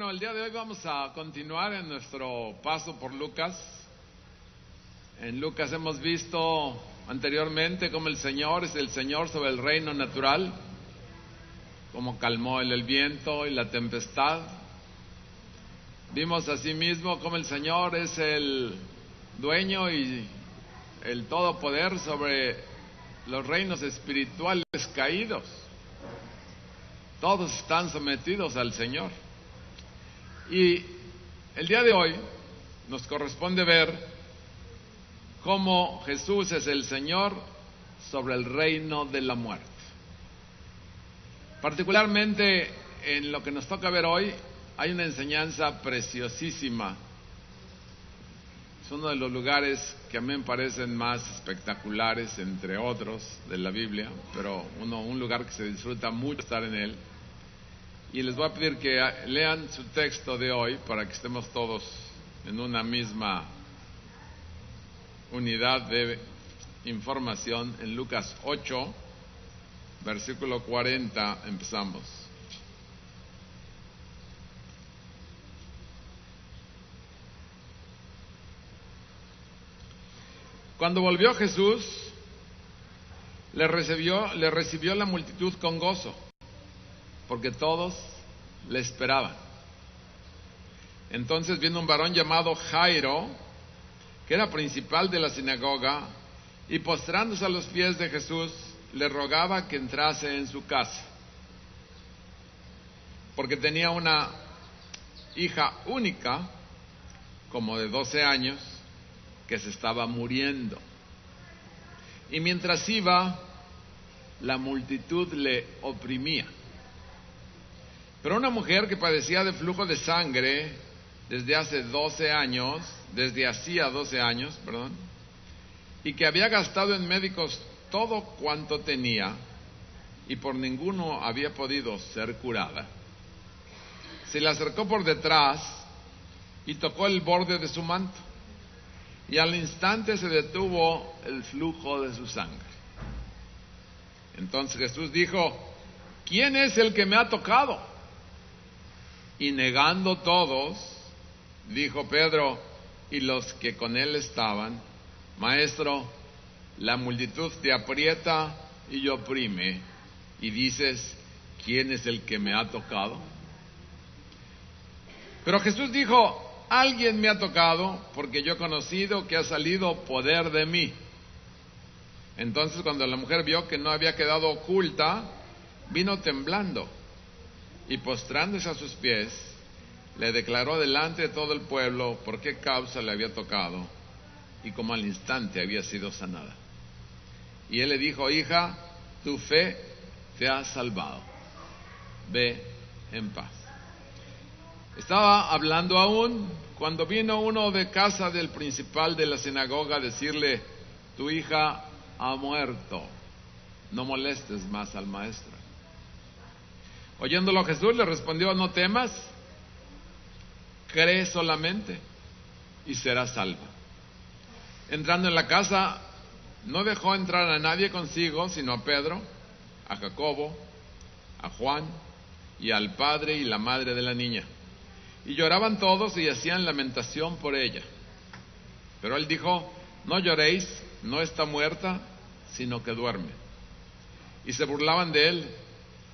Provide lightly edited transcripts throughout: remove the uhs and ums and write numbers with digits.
Bueno, el día de hoy vamos a continuar en nuestro paso por Lucas. En Lucas hemos visto anteriormente cómo el Señor es el Señor sobre el reino natural, cómo calmó el viento y la tempestad. Vimos asimismo cómo el Señor es el dueño y el todopoder sobre los reinos espirituales caídos. Todos están sometidos al Señor. Y el día de hoy nos corresponde ver cómo Jesús es el Señor sobre el reino de la muerte. Particularmente en lo que nos toca ver hoy, hay una enseñanza preciosísima. Es uno de los lugares que a mí me parecen más espectaculares, entre otros, de la Biblia, pero un lugar que se disfruta mucho estar en él. Y les voy a pedir que lean su texto de hoy para que estemos todos en una misma unidad de información. En Lucas 8, versículo 40, empezamos. Cuando volvió Jesús, le recibió la multitud con gozo, porque todos le esperaban. Entonces vino un varón llamado Jairo, que era principal de la sinagoga, y postrándose a los pies de Jesús, le rogaba que entrase en su casa, porque tenía una hija única, como de 12 años, que se estaba muriendo. Y mientras iba, la multitud le oprimía. Pero una mujer que padecía de flujo de sangre desde hacía 12 años, y que había gastado en médicos todo cuanto tenía, y por ninguno había podido ser curada, se le acercó por detrás y tocó el borde de su manto, y al instante se detuvo el flujo de su sangre. Entonces Jesús dijo: ¿quién es el que me ha tocado? Y negando todos, dijo Pedro y los que con él estaban: Maestro, la multitud te aprieta y oprime, y dices: ¿quién es el que me ha tocado? Pero Jesús dijo: alguien me ha tocado, porque yo he conocido que ha salido poder de mí. Entonces, cuando la mujer vio que no había quedado oculta, vino temblando, y postrándose a sus pies, le declaró delante de todo el pueblo por qué causa le había tocado y cómo al instante había sido sanada. Y él le dijo: hija, tu fe te ha salvado, ve en paz. Estaba hablando aún cuando vino uno de casa del principal de la sinagoga a decirle: tu hija ha muerto, no molestes más al maestro. Oyéndolo Jesús le respondió: no temas, cree solamente y serás salva. Entrando en la casa, no dejó entrar a nadie consigo, sino a Pedro, a Jacobo, a Juan y al padre y la madre de la niña. Y lloraban todos y hacían lamentación por ella. Pero él dijo: no lloréis, no está muerta, sino que duerme. Y se burlaban de él,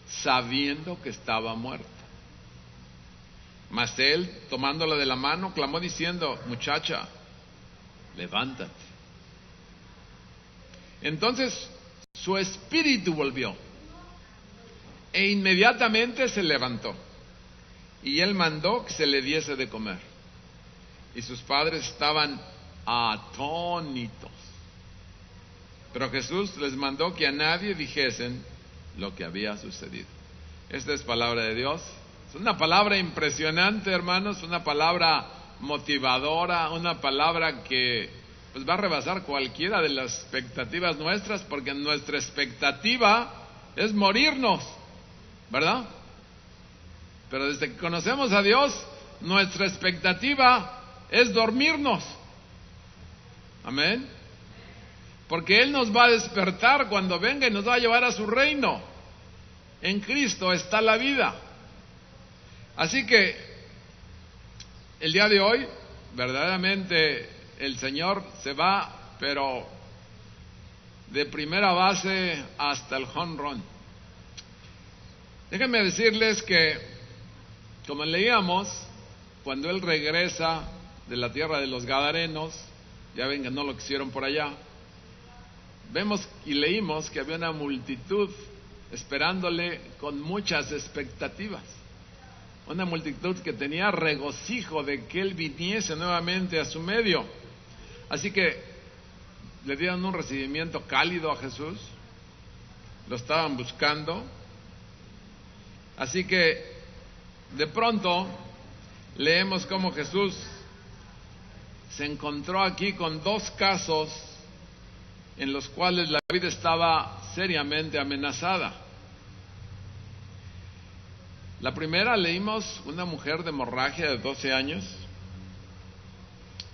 sabiendo que estaba muerta. Mas él, tomándola de la mano, clamó diciendo: muchacha, levántate. Entonces su espíritu volvió, e inmediatamente se levantó, y él mandó que se le diese de comer. Y sus padres estaban atónitos. Pero Jesús les mandó que a nadie dijesen lo que había sucedido. Esta es palabra de Dios. Es una palabra impresionante, hermanos, una palabra motivadora, una palabra que va a rebasar cualquiera de las expectativas nuestras, porque nuestra expectativa es morirnos, ¿verdad? Pero desde que conocemos a Dios, nuestra expectativa es dormirnos. Amén. Porque Él nos va a despertar cuando venga y nos va a llevar a su reino. En Cristo está la vida. Así que El día de hoy, verdaderamente, el Señor se va, pero de primera base hasta el home run. Déjenme decirles que, como leíamos, cuando Él regresa de la tierra de los Gadarenos, ya ven que no lo quisieron por allá, vemos y leímos que había una multitud esperándole con muchas expectativas. Una multitud que tenía regocijo de que Él viniese nuevamente a su medio. Así que le dieron un recibimiento cálido a Jesús, lo estaban buscando. Así que de pronto leemos cómo Jesús se encontró aquí con dos casos en los cuales la vida estaba seriamente amenazada. La primera, leímos una mujer de hemorragia de 12 años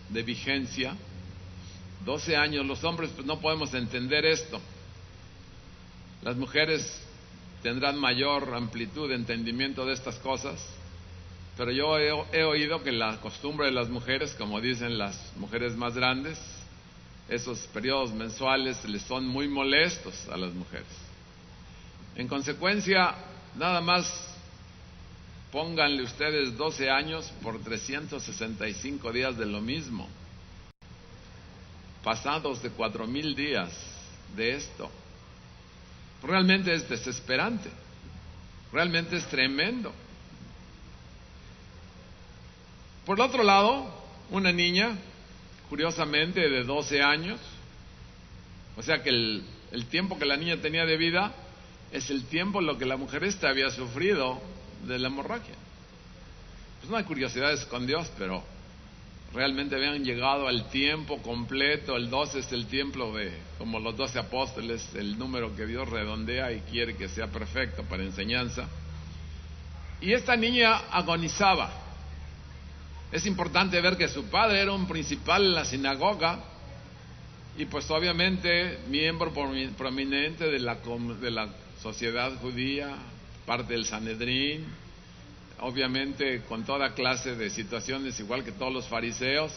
de vigencia. 12 años, los hombres pues no podemos entender esto. Las mujeres tendrán mayor amplitud de entendimiento de estas cosas, pero yo he oído que la costumbre de las mujeres, como dicen las mujeres más grandes, esos periodos mensuales les son muy molestos a las mujeres. En consecuencia, nada más pónganle ustedes 12 años por 365 días de lo mismo, pasados de 4,000 días de esto. Realmente es desesperante, realmente es tremendo. Por el otro lado, una niña, curiosamente de 12 años, o sea que el tiempo que la niña tenía de vida es el tiempo en lo que la mujer esta había sufrido de la hemorragia. Pues no hay curiosidades con Dios, pero realmente habían llegado al tiempo completo. El 12 es el tiempo de, como los 12 apóstoles, el número que Dios redondea y quiere que sea perfecto para enseñanza. Y esta niña agonizaba. Es importante ver que su padre era un principal en la sinagoga y pues obviamente miembro prominente de la sociedad judía, parte del Sanedrín, obviamente con toda clase de situaciones igual que todos los fariseos,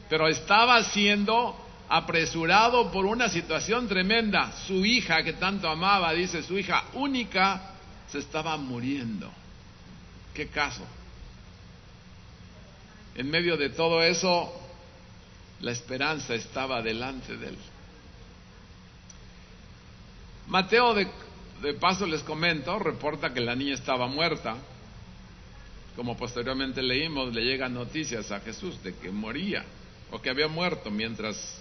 pero estaba siendo apresurado por una situación tremenda. Su hija que tanto amaba, dice, su hija única se estaba muriendo. ¿Qué caso? En medio de todo eso, la esperanza estaba delante de él. Mateo, de paso les comento, reporta que la niña estaba muerta. Como posteriormente leímos, le llegan noticias a Jesús de que moría o que había muerto mientras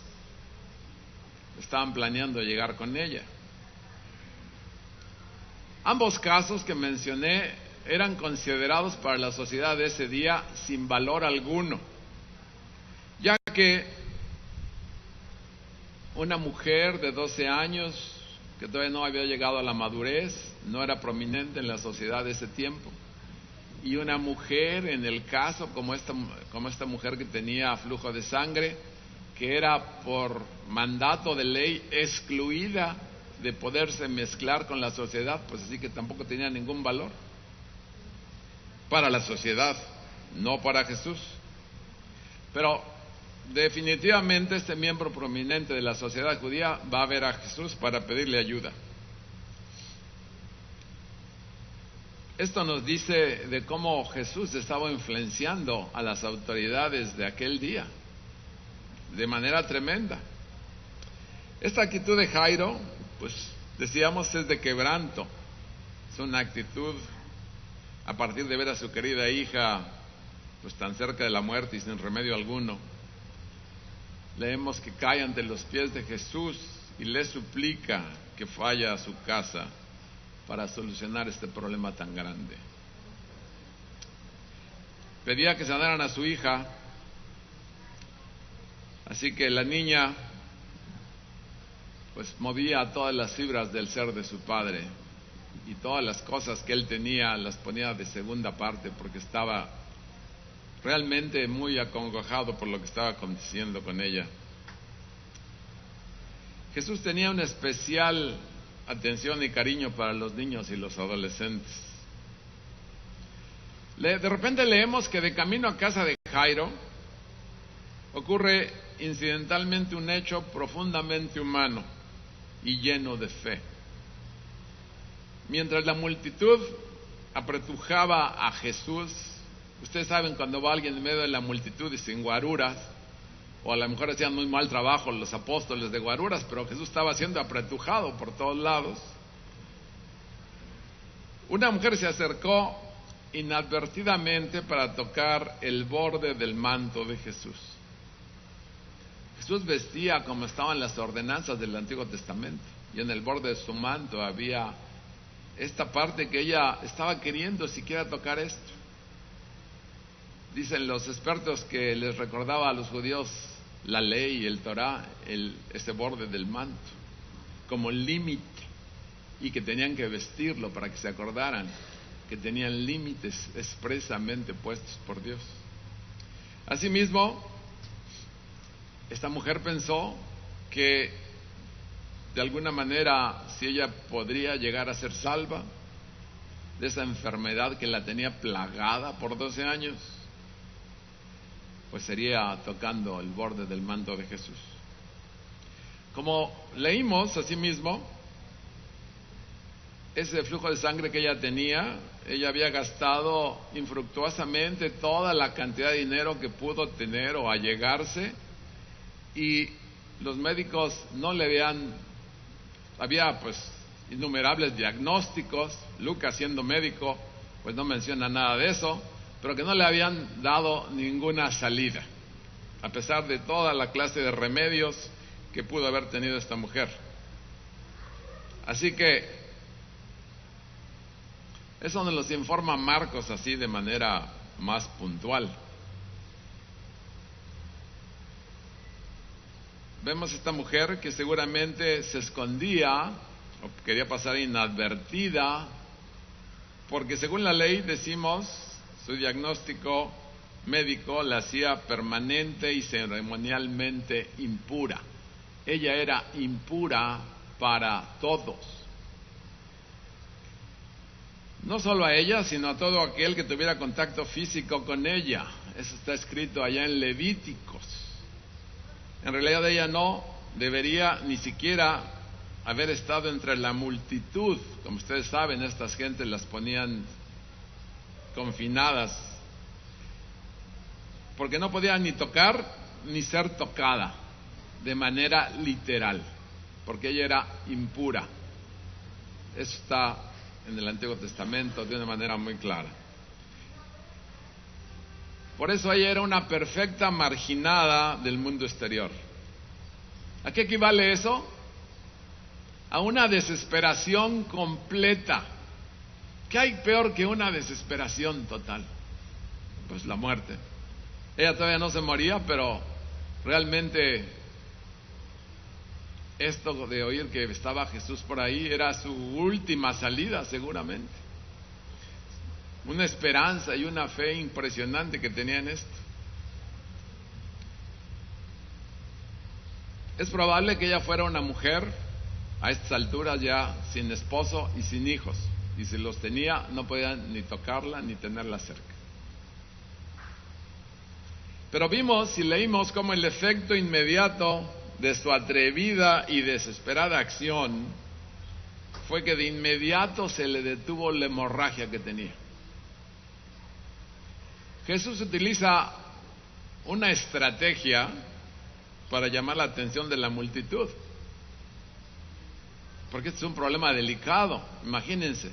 estaban planeando llegar con ella. Ambos casos que mencioné eran considerados para la sociedad de ese día sin valor alguno, ya que una mujer de 12 años que todavía no había llegado a la madurez no era prominente en la sociedad de ese tiempo, y una mujer, en el caso como esta mujer que tenía flujo de sangre, que era por mandato de ley excluida de poderse mezclar con la sociedad, pues así que tampoco tenía ningún valor para la sociedad, no para Jesús. Pero definitivamente este miembro prominente de la sociedad judía va a ver a Jesús para pedirle ayuda. Esto nos dice de cómo Jesús estaba influenciando a las autoridades de aquel día de manera tremenda. Esta actitud de Jairo, pues decíamos, es de quebranto. Es una actitud a partir de ver a su querida hija pues tan cerca de la muerte y sin remedio alguno. Leemos que cae ante los pies de Jesús y le suplica que vaya a su casa para solucionar este problema tan grande. Pedía que sanaran a su hija, así que la niña pues movía todas las fibras del ser de su padre y todas las cosas que él tenía las ponía de segunda parte porque estaba realmente muy acongojado por lo que estaba aconteciendo con ella. Jesús tenía una especial atención y cariño para los niños y los adolescentes. De repente leemos que de camino a casa de Jairo, ocurre incidentalmente un hecho profundamente humano y lleno de fe. Mientras la multitud apretujaba a Jesús, ustedes saben cuando va alguien en medio de la multitud y sin guaruras, o a lo mejor hacían muy mal trabajo los apóstoles de guaruras, pero Jesús estaba siendo apretujado por todos lados. Una mujer se acercó inadvertidamente para tocar el borde del manto de Jesús. Jesús vestía como estaban las ordenanzas del Antiguo Testamento, y en el borde de su manto había esta parte que ella estaba queriendo siquiera tocar esto. Dicen los expertos que les recordaba a los judíos la ley y el Torá, ese borde del manto, como límite, y que tenían que vestirlo para que se acordaran que tenían límites expresamente puestos por Dios. Asimismo, esta mujer pensó que de alguna manera, si ella podría llegar a ser salva de esa enfermedad que la tenía plagada por 12 años, pues sería tocando el borde del manto de Jesús. Como leímos, asimismo, ese flujo de sangre que ella tenía, ella había gastado infructuosamente toda la cantidad de dinero que pudo tener o allegarse, y los médicos no le había pues innumerables diagnósticos. Lucas, siendo médico, pues no menciona nada de eso, pero que no le habían dado ninguna salida, a pesar de toda la clase de remedios que pudo haber tenido esta mujer. Así que eso nos lo informa Marcos así de manera más puntual. Vemos esta mujer que seguramente se escondía o quería pasar inadvertida, porque según la ley decimos, su diagnóstico médico la hacía permanente y ceremonialmente impura. Ella era impura para todos. No solo a ella, sino a todo aquel que tuviera contacto físico con ella. Eso está escrito allá en Levíticos. En realidad ella no debería ni siquiera haber estado entre la multitud. Como ustedes saben, estas gentes las ponían confinadas, porque no podía ni tocar ni ser tocada de manera literal, porque ella era impura. Eso está en el Antiguo Testamento de una manera muy clara. Por eso ella era una perfecta marginada del mundo exterior. ¿A qué equivale eso? A una desesperación completa. ¿Qué hay peor que una desesperación total? Pues la muerte. Ella todavía no se moría, pero realmente esto de oír que estaba Jesús por ahí era su última salida, seguramente. Una esperanza y una fe impresionante que tenía en esto. Es probable que ella fuera una mujer a estas alturas ya sin esposo y sin hijos, y si los tenía no podían ni tocarla ni tenerla cerca. Pero vimos y leímos cómo el efecto inmediato de su atrevida y desesperada acción fue que de inmediato se le detuvo la hemorragia que tenía. Jesús utiliza una estrategia para llamar la atención de la multitud, porque este es un problema delicado. Imagínense,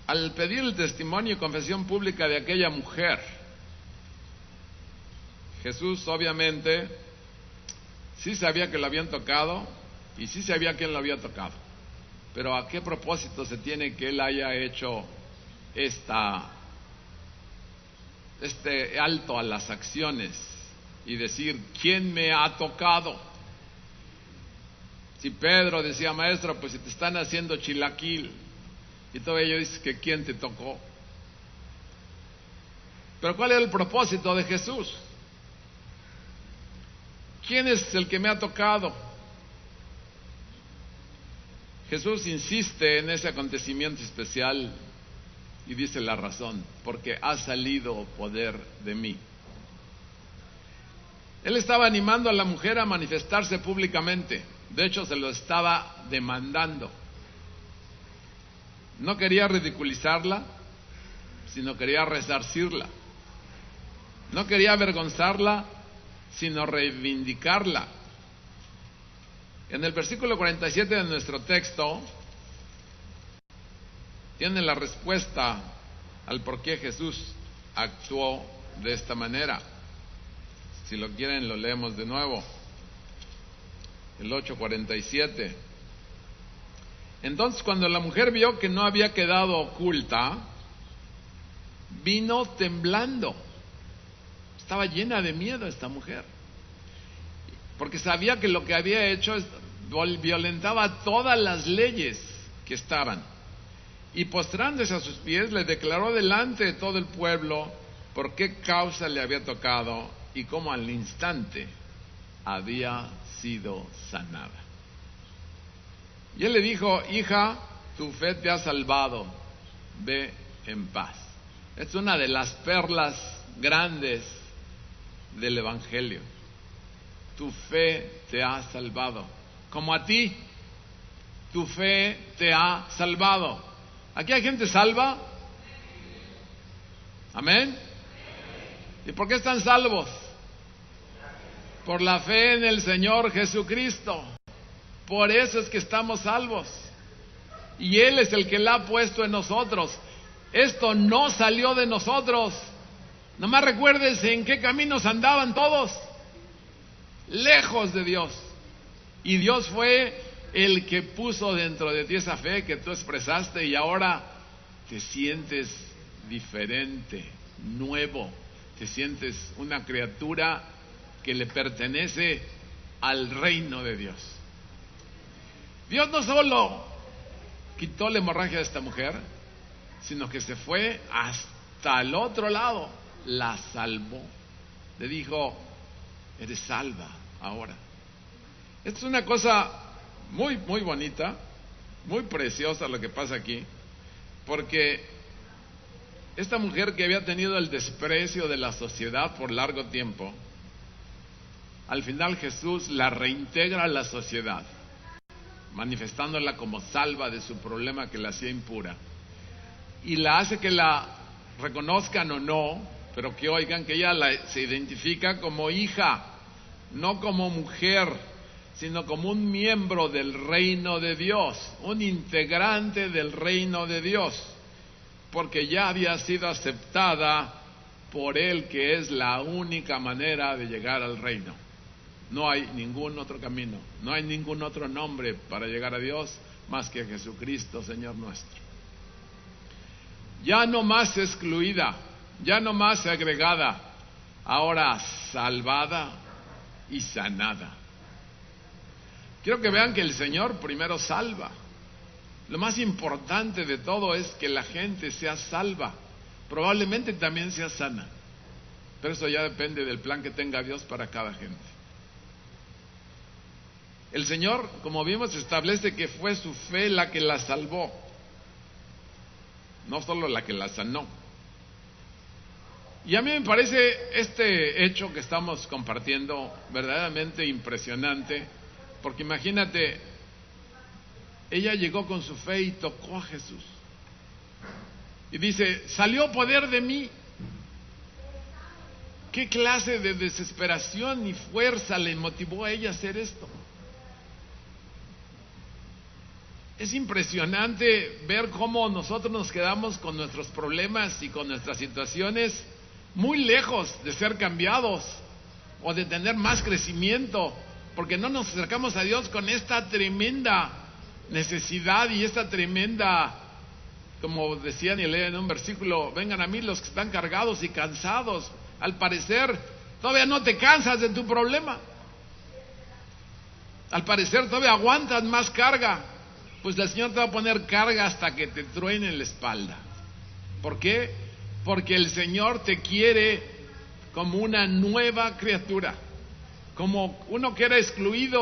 al pedir el testimonio y confesión pública de aquella mujer, Jesús obviamente sí sabía que lo habían tocado y sí sabía quién lo había tocado, pero ¿a qué propósito se tiene que él haya hecho este alto a las acciones y decir quién me ha tocado? Si Pedro decía, maestro, pues si te están haciendo chilaquil, y todo ello dice que quién te tocó. Pero ¿cuál era el propósito de Jesús? ¿Quién es el que me ha tocado? Jesús insiste en ese acontecimiento especial Y dice la razón: porque ha salido poder de mí. Él estaba animando a la mujer a manifestarse públicamente. De hecho, se lo estaba demandando. No quería ridiculizarla, sino quería resarcirla. No quería avergonzarla, sino reivindicarla. En el versículo 47 de nuestro texto tiene la respuesta al por qué Jesús actuó de esta manera. Si lo quieren, lo leemos de nuevo. El 8:47. Entonces, cuando la mujer vio que no había quedado oculta, vino temblando. Estaba llena de miedo esta mujer, porque sabía que lo que había hecho violentaba todas las leyes que estaban. Y postrándose a sus pies, le declaró delante de todo el pueblo por qué causa le había tocado y cómo al instante había sido sanada. Y él le dijo: hija, tu fe te ha salvado, ve en paz. Es una de las perlas grandes del Evangelio. Tu fe te ha salvado. Como a ti, tu fe te ha salvado. ¿Aquí hay gente salva? ¿Amén? ¿Y por qué están salvos? Por la fe en el Señor Jesucristo. Por eso es que estamos salvos. Y Él es el que la ha puesto en nosotros. Esto no salió de nosotros. Nomás recuérdense en qué caminos andaban todos. Lejos de Dios. Y Dios fue el que puso dentro de ti esa fe que tú expresaste, y ahora te sientes diferente, nuevo. Te sientes una criatura que le pertenece al reino de Dios. Dios no solo quitó la hemorragia de esta mujer, sino que se fue hasta el otro lado, la salvó. Le dijo: eres salva ahora. Esto es una cosa muy, muy bonita, muy preciosa lo que pasa aquí, porque esta mujer que había tenido el desprecio de la sociedad por largo tiempo, al final Jesús la reintegra a la sociedad, manifestándola como salva de su problema que la hacía impura, y la hace que la reconozcan o no, pero que oigan que ella se identifica como hija, no como mujer, sino como un miembro del reino de Dios, un integrante del reino de Dios, porque ya había sido aceptada por Él, que es la única manera de llegar al reino. No hay ningún otro camino, no hay ningún otro nombre para llegar a Dios más que Jesucristo, Señor nuestro. Ya no más excluida, ya no más segregada, ahora salvada y sanada. Quiero que vean que el Señor primero salva. Lo más importante de todo es que la gente sea salva. Probablemente también sea sana, pero eso ya depende del plan que tenga Dios para cada gente. El Señor, como vimos, establece que fue su fe la que la salvó, no solo la que la sanó. Y a mí me parece este hecho que estamos compartiendo verdaderamente impresionante, porque imagínate, ella llegó con su fe y tocó a Jesús. Y dice: salió poder de mí. ¿Qué clase de desesperación y fuerza le motivó a ella a hacer esto? Es impresionante ver cómo nosotros nos quedamos con nuestros problemas y con nuestras situaciones muy lejos de ser cambiados o de tener más crecimiento, porque no nos acercamos a Dios con esta tremenda necesidad y esta tremenda, como decían y leen en un versículo: vengan a mí los que están cargados y cansados. Al parecer todavía no te cansas de tu problema, al parecer todavía aguantas más carga. Pues el Señor te va a poner carga hasta que te truene la espalda. ¿Por qué? Porque el Señor te quiere como una nueva criatura, como uno que era excluido